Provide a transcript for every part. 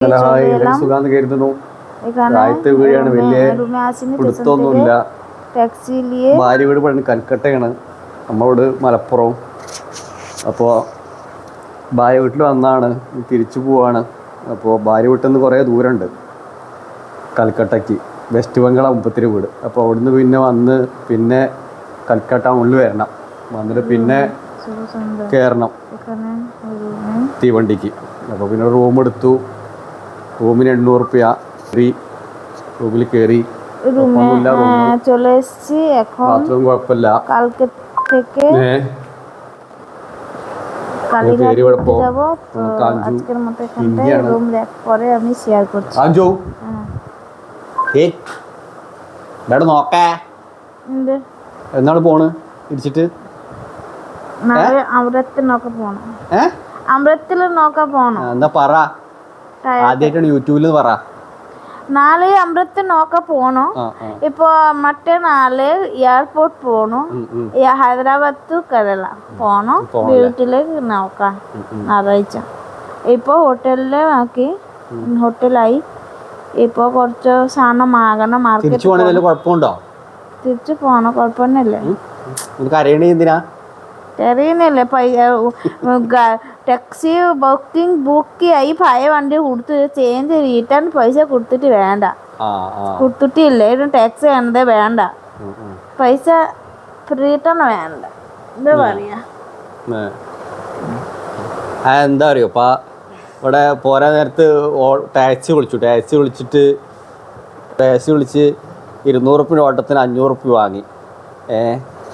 സുഖാന്ന് കരുതുന്നു. ആദ്യത്തെ വീടാണ്, വലിയ പിടുത്തൊന്നുമില്ല. ഭാര്യ വീട് പണി കൽക്കട്ടയാണ്, നമ്മളോട് മലപ്പുറം. അപ്പോൾ ഭാര്യ വീട്ടിൽ വന്നാണ്, തിരിച്ചു പോവാണ്. അപ്പോൾ ഭാര്യ വീട്ടിൽ നിന്ന് കുറേ ദൂരമുണ്ട് കൽക്കട്ടയ്ക്ക്, വെസ്റ്റ് ബംഗാൾ മുപ്പത്തിരി വീട്. അപ്പോൾ അവിടുന്ന് പിന്നെ വന്ന് പിന്നെ കൽക്കട്ട ഉള്ളിൽ വരണം, വന്നിട്ട് പിന്നെ കയറണം തീവണ്ടിക്ക്. അപ്പോൾ പിന്നെ റൂം എടുത്തു, റൂമിന് 800 റുപ്യ ഫ്രീ. റൂമിൽ കയറി, ബാത്റൂം കുഴപ്പമില്ല. എന്നാണ് പോണ് ഇടിച്ചിട്ട്? എന്നാ പറ, ആദ്യമായിട്ടാണ് യൂട്യൂബിൽ പറ. നാളെ അമൃത്ത് നോക്ക പോണു. ഇപ്പൊ മറ്റന്നാള് എയർപോർട്ട് പോണു, ഹൈദരാബാദ് ടു കേരള പോണു. വീട്ടിലേക്ക് നോക്കാം ഞായറാഴ്ച. ഇപ്പൊ ഹോട്ടലായി. ഇപ്പൊ കുറച്ച് സാധനം വാങ്ങണം, മാർക്കറ്റ് തിരിച്ചു പോണോ? കുഴപ്പമൊന്നുമില്ലേ? അറിയുന്നില്ലേ? ടാക്സി ബുക്ക് ആയി, പഴയ വണ്ടി കൊടുത്ത് ചേഞ്ച് റിട്ടേൺ പൈസ കൊടുത്തിട്ട് വേണ്ട, കൊടുത്തിട്ടില്ലേ ടാക്സി വേണ്ടത്, വേണ്ട പൈസ റിട്ടേൺ വേണ്ട. എന്താ പറയാ, എന്താ അറിയോ? ഇപ്പം ഇവിടെ പോരാ നേരത്ത് ടാക്സി വിളിച്ച് 200 റുപ്യ ഓട്ടത്തിന് 500 റുപ്യ വാങ്ങി.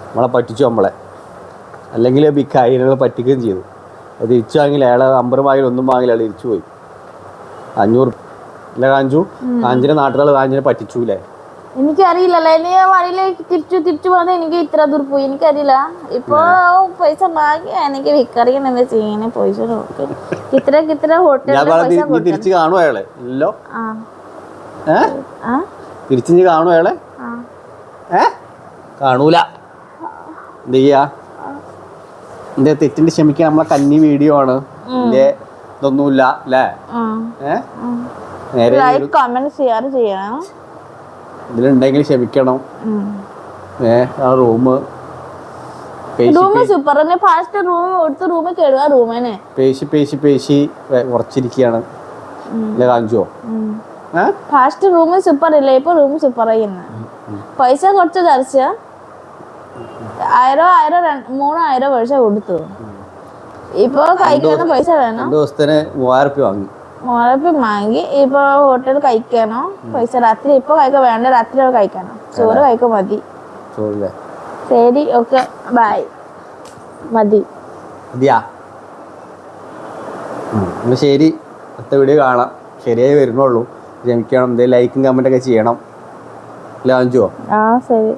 നമ്മളെ പറ്റിച്ചു, നമ്മളെ അല്ലെങ്കിൽ ബിക്കായിനെ പറ്റിക്കുകയും ചെയ്തു. അത് തിരിച്ചു വാങ്ങില്ല, അയാളെ 50 വാങ്ങില്ല, ഒന്നും വാങ്ങില്ല, അയാൾ തിരിച്ചു പോയി. 500 അല്ല കാഞ്ചിനെ നാട്ടിലുള്ള കാഞ്ചിനെ പറ്റിച്ചൂലേ? എനിക്കറിയില്ലല്ലോ, ഇനി വഴിയിലേക്ക് തിരിച്ചു പോകുന്നത്. എനിക്ക് ഇത്ര ദൂർ പോയി എനിക്കറിയില്ല. ഇപ്പൊ പൈസ വാങ്ങി എനിക്ക് വിക്കറിയാൻ എന്താ ചെയ്യുന്നത്? പൈസ ഇത്ര ഹോട്ടലിൽ തിരിച്ചു കാണുമോ അയാളെ? ഇല്ലോ, തിരിച്ചു കാണുമോ അയാളെ? കാണൂല. എന്ത് ചെയ്യാ? എന്റെ തെറ്റിന്റെ ക്ഷമിക്കാൻ, നമ്മളെ കന്നി വീഡിയോ ആണ്, ഇതൊന്നുമില്ല അല്ലേ? ഇതിലുണ്ടെങ്കിൽ ക്ഷമിക്കണം. റൂം പേശി ഉറച്ചിരിക്കുകയാണ്. ഫാസ്റ്റ് റൂം സൂപ്പർ ഇല്ല, ഇപ്പൊ റൂം സൂപ്പർ ആയിരുന്നു. പൈസ കുറച്ച് തരച്ച 1000 പൈസ കൊടുത്തു. ഇപ്പൊ കഴിക്കാനും പൈസ വേണം. 3000 വാങ്ങി. ഇപ്പൊ ഹോട്ടൽ കഴിക്കാനോ പൈസ രാത്രി ഇപ്പൊ കഴിക്കാൻ വേണ്ട, രാത്രി കഴിക്കണം. ചോറ് കഴിക്കാൻ മതി. ശരി, ഓക്കെ, ബൈ. മതി. ശരി, അടുത്ത വീഡിയോ കാണാം. ശരിയായി വരുന്നുള്ളൂ, ക്ഷമിക്കണം. എന്തെങ്കിലും ലൈക്കും കമന്റ് ഒക്കെ ചെയ്യണം. ശരി.